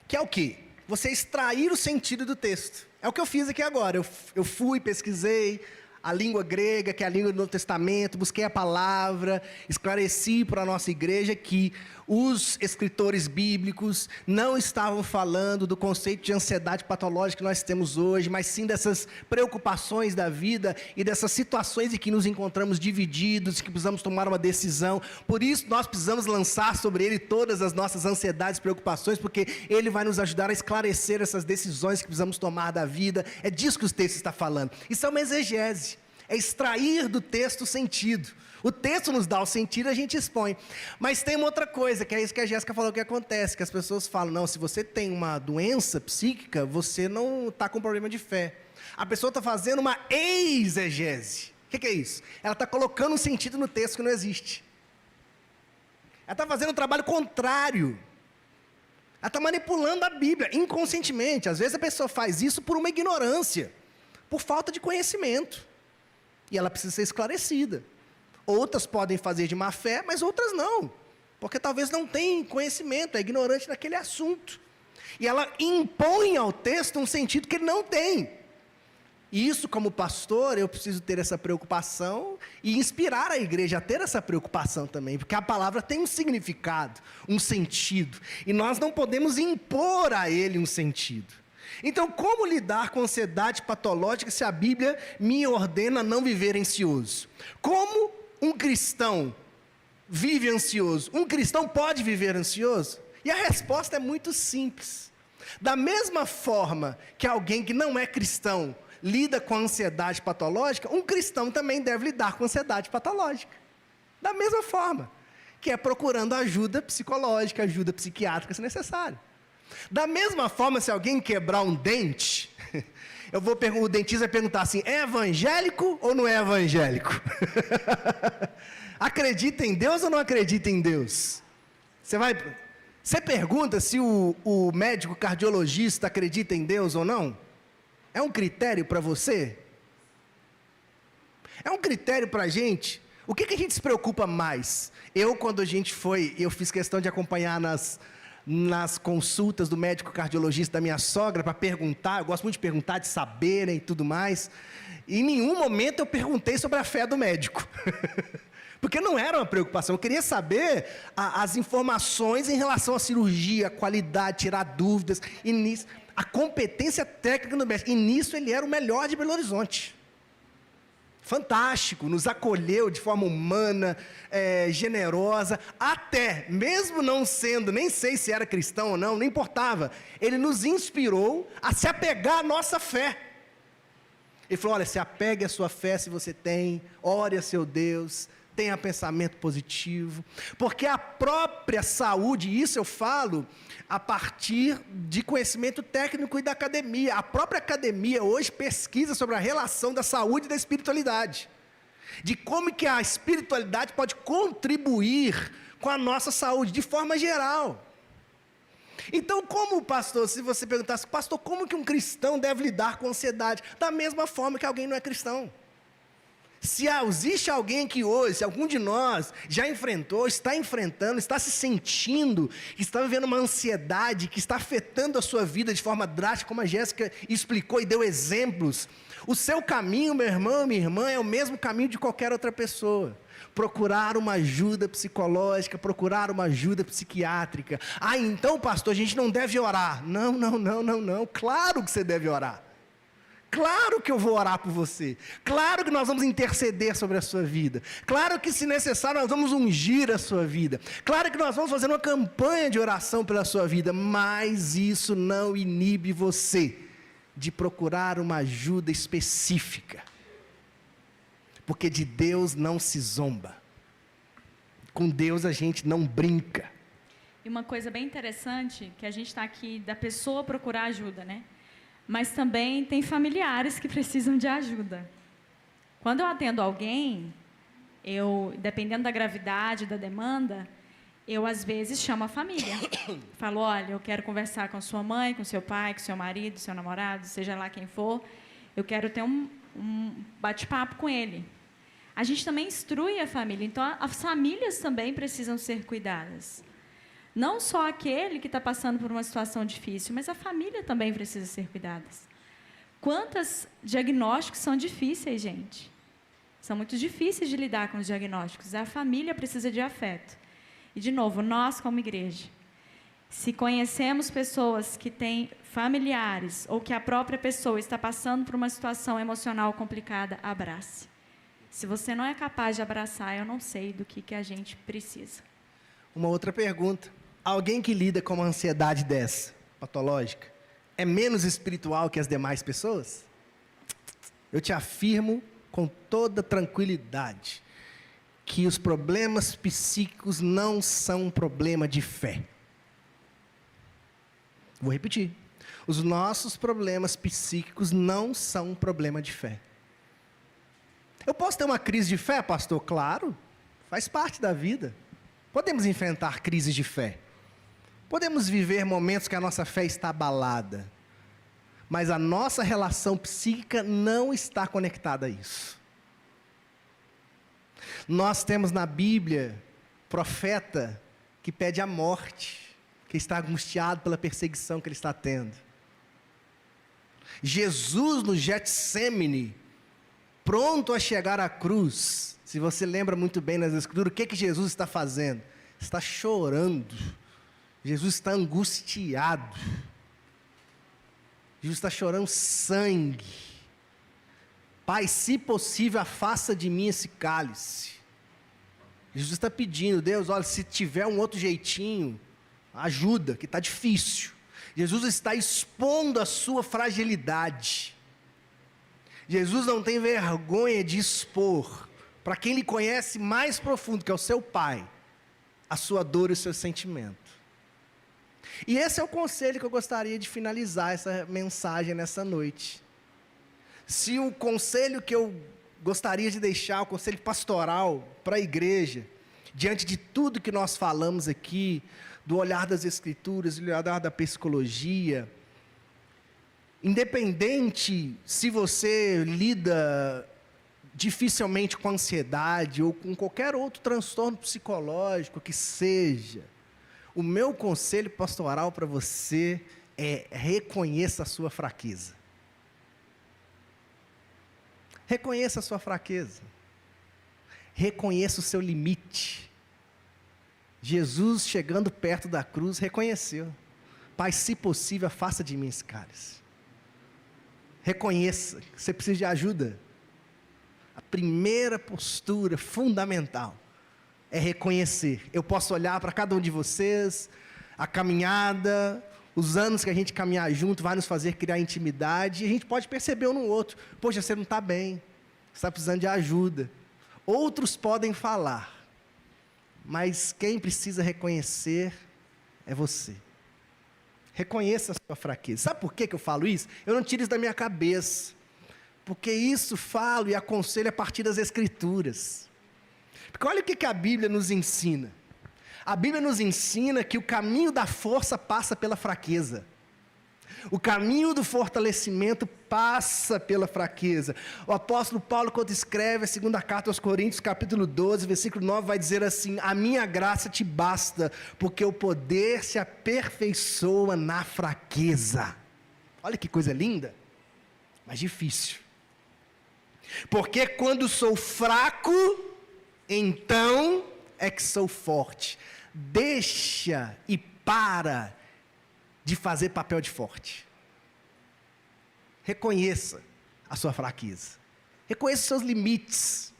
que é o quê? Você extrair o sentido do texto. É o que eu fiz aqui agora. Eu fui, pesquisei a língua grega, que é a língua do Novo Testamento, busquei a palavra, esclareci para a nossa igreja que os escritores bíblicos não estavam falando do conceito de ansiedade patológica que nós temos hoje, mas sim dessas preocupações da vida e dessas situações em que nos encontramos divididos, que precisamos tomar uma decisão. Por isso, nós precisamos lançar sobre ele todas as nossas ansiedades e preocupações, porque ele vai nos ajudar a esclarecer essas decisões que precisamos tomar da vida. É disso que o texto está falando. Isso é uma exegese, é extrair do texto o sentido. O texto nos dá o sentido, a gente expõe. Mas tem uma outra coisa, que é isso que a Jéssica falou que acontece, que as pessoas falam, não, se você tem uma doença psíquica, você não está com problema de fé. A pessoa está fazendo uma exegese. O que é isso? Ela está colocando um sentido no texto que não existe. Ela está fazendo um trabalho contrário. Ela está manipulando a Bíblia, inconscientemente. Às vezes a pessoa faz isso por uma ignorância, por falta de conhecimento. E ela precisa ser esclarecida. Outras podem fazer de má fé, mas outras não. Porque talvez não tenham conhecimento, é ignorante naquele assunto. E ela impõe ao texto um sentido que ele não tem. E isso, como pastor, eu preciso ter essa preocupação e inspirar a igreja a ter essa preocupação também, porque a palavra tem um significado, um sentido, e nós não podemos impor a ele um sentido. Então, como lidar com ansiedade patológica se a Bíblia me ordena não viver ansioso? Como um cristão vive ansioso? Um cristão pode viver ansioso? E a resposta é muito simples. Da mesma forma que alguém que não é cristão lida com a ansiedade patológica, um cristão também deve lidar com a ansiedade patológica. Da mesma forma, que é procurando ajuda psicológica, ajuda psiquiátrica se necessário. Da mesma forma, se alguém quebrar um dente, o dentista vai perguntar assim, é evangélico ou não é evangélico? Acredita em Deus ou não acredita em Deus? Você pergunta se o médico cardiologista acredita em Deus ou não? É um critério para você? É um critério para a gente? O que a gente se preocupa mais? Quando a gente eu fiz questão de acompanhar nas consultas do médico cardiologista da minha sogra para perguntar, eu gosto muito de perguntar, de saber, né, e tudo mais. E em nenhum momento eu perguntei sobre a fé do médico. Porque não era uma preocupação, eu queria saber as informações em relação à cirurgia, a qualidade, tirar dúvidas, e nisso, a competência técnica do médico, e nisso ele era o melhor de Belo Horizonte. Fantástico, nos acolheu de forma humana, generosa, até, mesmo não sendo, nem sei se era cristão ou não importava, ele nos inspirou a se apegar à nossa fé. Ele falou, olha, se apegue à sua fé se você tem, ore a seu Deus, tenha pensamento positivo, porque a própria saúde, isso eu falo a partir de conhecimento técnico e da academia. A própria academia hoje pesquisa sobre a relação da saúde e da espiritualidade, de como que a espiritualidade pode contribuir com a nossa saúde, de forma geral. Então, como pastor, se você perguntasse, pastor, como que um cristão deve lidar com a ansiedade? Da mesma forma que alguém não é cristão. Se existe alguém que hoje, se algum de nós já enfrentou, está enfrentando, está se sentindo, está vivendo uma ansiedade que está afetando a sua vida de forma drástica, como a Jéssica explicou e deu exemplos, o seu caminho, meu irmão, minha irmã, é o mesmo caminho de qualquer outra pessoa. Procurar uma ajuda psicológica, procurar uma ajuda psiquiátrica. Então, pastor, a gente não deve orar. Não. Claro que você deve orar. Claro que eu vou orar por você. Claro que nós vamos interceder sobre a sua vida. Claro que, se necessário, nós vamos ungir a sua vida. Claro que nós vamos fazer uma campanha de oração pela sua vida. Mas isso não inibe você de procurar uma ajuda específica. Porque de Deus não se zomba. Com Deus a gente não brinca. E uma coisa bem interessante, que a gente está aqui da pessoa procurar ajuda, né? Mas também tem familiares que precisam de ajuda. Quando eu atendo alguém, dependendo da gravidade, da demanda, eu às vezes chamo a família. Falo, olha, eu quero conversar com sua mãe, com seu pai, com seu marido, seu namorado, seja lá quem for. Eu quero ter um bate-papo com ele. A gente também instrui a família. Então, as famílias também precisam ser cuidadas. Não só aquele que está passando por uma situação difícil, mas a família também precisa ser cuidada. Quantos diagnósticos são difíceis, gente? São muito difíceis de lidar com os diagnósticos. A família precisa de afeto. E, de novo, nós, como igreja, se conhecemos pessoas que têm familiares ou que a própria pessoa está passando por uma situação emocional complicada, abrace. Se você não é capaz de abraçar, eu não sei do que a gente precisa. Uma outra pergunta. Alguém que lida com uma ansiedade dessa, patológica, é menos espiritual que as demais pessoas? Eu te afirmo com toda tranquilidade que os problemas psíquicos não são um problema de fé. Vou repetir. Os nossos problemas psíquicos não são um problema de fé. Eu posso ter uma crise de fé, pastor? Claro, faz parte da vida. Podemos enfrentar crises de fé. Podemos viver momentos que a nossa fé está abalada. Mas a nossa relação psíquica não está conectada a isso. Nós temos na Bíblia profeta que pede a morte, que está angustiado pela perseguição que ele está tendo. Jesus no Getsêmani, pronto a chegar à cruz. Se você lembra muito bem nas Escrituras, o que Jesus está fazendo? Está chorando. Jesus está angustiado. Jesus está chorando sangue. Pai, se possível, afasta de mim esse cálice. Jesus está pedindo, Deus, olha, se tiver um outro jeitinho, ajuda, que está difícil. Jesus está expondo a sua fragilidade. Jesus não tem vergonha de expor, para quem lhe conhece mais profundo, que é o seu Pai, a sua dor e o seu sentimento. E esse é o conselho que eu gostaria de finalizar essa mensagem nessa noite. Se o conselho que eu gostaria de deixar, o conselho pastoral para a igreja, diante de tudo que nós falamos aqui, do olhar das Escrituras, do olhar da psicologia, independente se você lida dificilmente com ansiedade ou com qualquer outro transtorno psicológico que seja, o meu conselho pastoral para você é: reconheça a sua fraqueza. Reconheça a sua fraqueza. Reconheça o seu limite. Jesus, chegando perto da cruz, reconheceu: Pai, se possível, afasta de mim esse cálice. Reconheça que você precisa de ajuda. A primeira postura fundamental é reconhecer. Eu posso olhar para cada um de vocês, a caminhada, os anos que a gente caminhar junto vai nos fazer criar intimidade, e a gente pode perceber um no outro: poxa, você não está bem, você está precisando de ajuda. Outros podem falar, mas quem precisa reconhecer é você. Reconheça a sua fraqueza. Sabe por que eu falo isso? Eu não tiro isso da minha cabeça, porque isso falo e aconselho a partir das Escrituras. Porque olha o que a Bíblia nos ensina. A Bíblia nos ensina que o caminho da força passa pela fraqueza. O caminho do fortalecimento passa pela fraqueza. O apóstolo Paulo, quando escreve a segunda carta aos Coríntios, capítulo 12, versículo 9, vai dizer assim: a minha graça te basta, porque o poder se aperfeiçoa na fraqueza. Olha que coisa linda, mas difícil. Porque quando sou fraco, então é que sou forte. Deixa e para de fazer papel de forte. Reconheça a sua fraqueza. Reconheça os seus limites.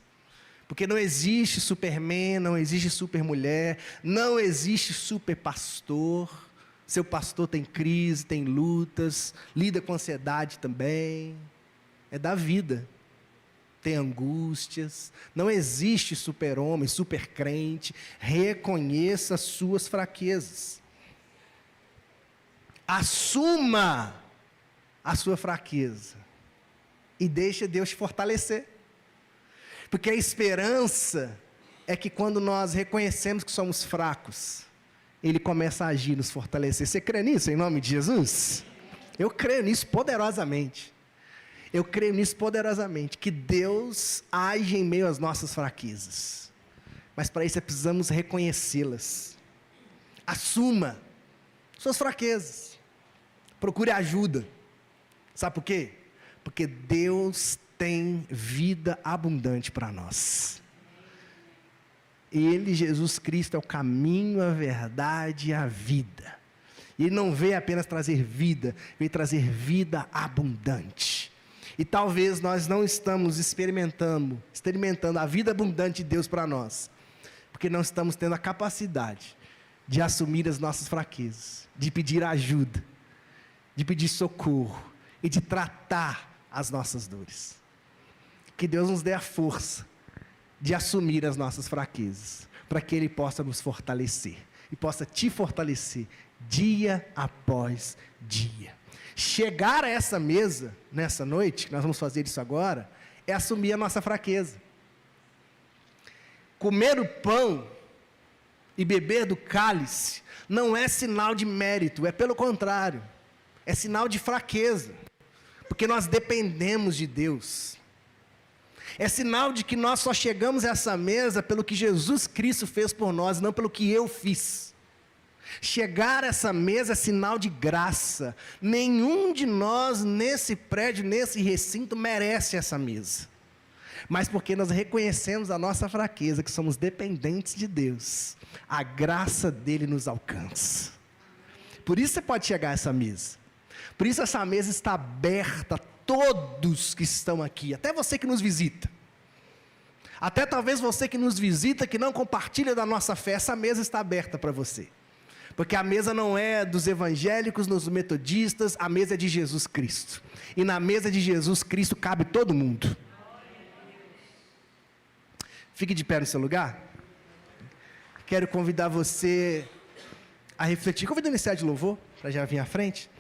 Porque não existe Superman, não existe supermulher, não existe superpastor. Seu pastor tem crise, tem lutas, lida com ansiedade também. É da vida. Tem angústias. Não existe super-homem, super-crente. Reconheça as suas fraquezas. Assuma a sua fraqueza e deixa Deus te fortalecer. Porque a esperança é que quando nós reconhecemos que somos fracos, Ele começa a agir, nos fortalecer. Você crê nisso em nome de Jesus? Eu creio nisso poderosamente. Eu creio nisso poderosamente, que Deus age em meio às nossas fraquezas. Mas para isso precisamos reconhecê-las. Assuma suas fraquezas. Procure ajuda. Sabe por quê? Porque Deus tem vida abundante para nós. Ele, Jesus Cristo, é o caminho, a verdade e a vida. E Ele não veio apenas trazer vida, veio trazer vida abundante. E talvez nós não estamos experimentando a vida abundante de Deus para nós, porque não estamos tendo a capacidade de assumir as nossas fraquezas, de pedir ajuda, de pedir socorro e de tratar as nossas dores. Que Deus nos dê a força de assumir as nossas fraquezas, para que Ele possa nos fortalecer e possa te fortalecer dia após dia. Chegar a essa mesa, nessa noite, que nós vamos fazer isso agora, é assumir a nossa fraqueza. Comer o pão e beber do cálice não é sinal de mérito, é pelo contrário, é sinal de fraqueza, porque nós dependemos de Deus. É sinal de que nós só chegamos a essa mesa pelo que Jesus Cristo fez por nós, não pelo que eu fiz. Chegar a essa mesa é sinal de graça. Nenhum de nós nesse prédio, nesse recinto, merece essa mesa. Mas porque nós reconhecemos a nossa fraqueza, que somos dependentes de Deus, a graça dele nos alcança. Por isso você pode chegar a essa mesa. Por isso essa mesa está aberta a todos que estão aqui, até você que nos visita. Até talvez você que nos visita, que não compartilha da nossa fé, essa mesa está aberta para você. Porque a mesa não é dos evangélicos, dos metodistas, a mesa é de Jesus Cristo. E na mesa de Jesus Cristo cabe todo mundo. Fique de pé no seu lugar. Quero convidar você a refletir. Convido o Ministério de Louvor para já vir à frente.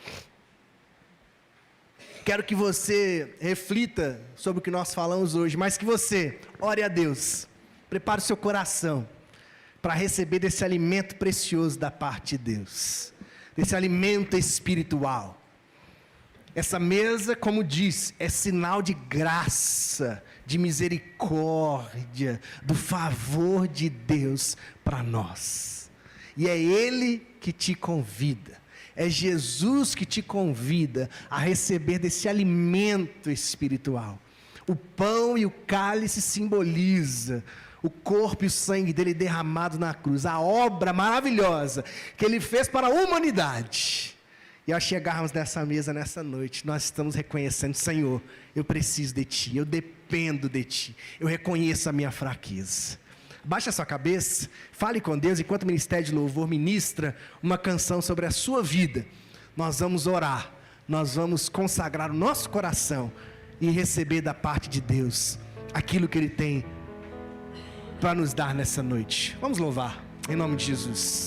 Quero que você reflita sobre o que nós falamos hoje, mas que você ore a Deus, prepare o seu coração para receber desse alimento precioso da parte de Deus, desse alimento espiritual. Essa mesa, como diz, é sinal de graça, de misericórdia, do favor de Deus para nós. E é Ele que te convida. É Jesus que te convida a receber desse alimento espiritual. O pão e o cálice simboliza o corpo e o sangue dele derramado na cruz, a obra maravilhosa que ele fez para a humanidade. E ao chegarmos nessa mesa nessa noite, nós estamos reconhecendo: Senhor, eu preciso de Ti, eu dependo de Ti, eu reconheço a minha fraqueza. Baixe a sua cabeça, fale com Deus, enquanto o Ministério de Louvor ministra uma canção sobre a sua vida. Nós vamos orar, nós vamos consagrar o nosso coração e receber da parte de Deus aquilo que Ele tem para nos dar nessa noite. Vamos louvar, em nome de Jesus.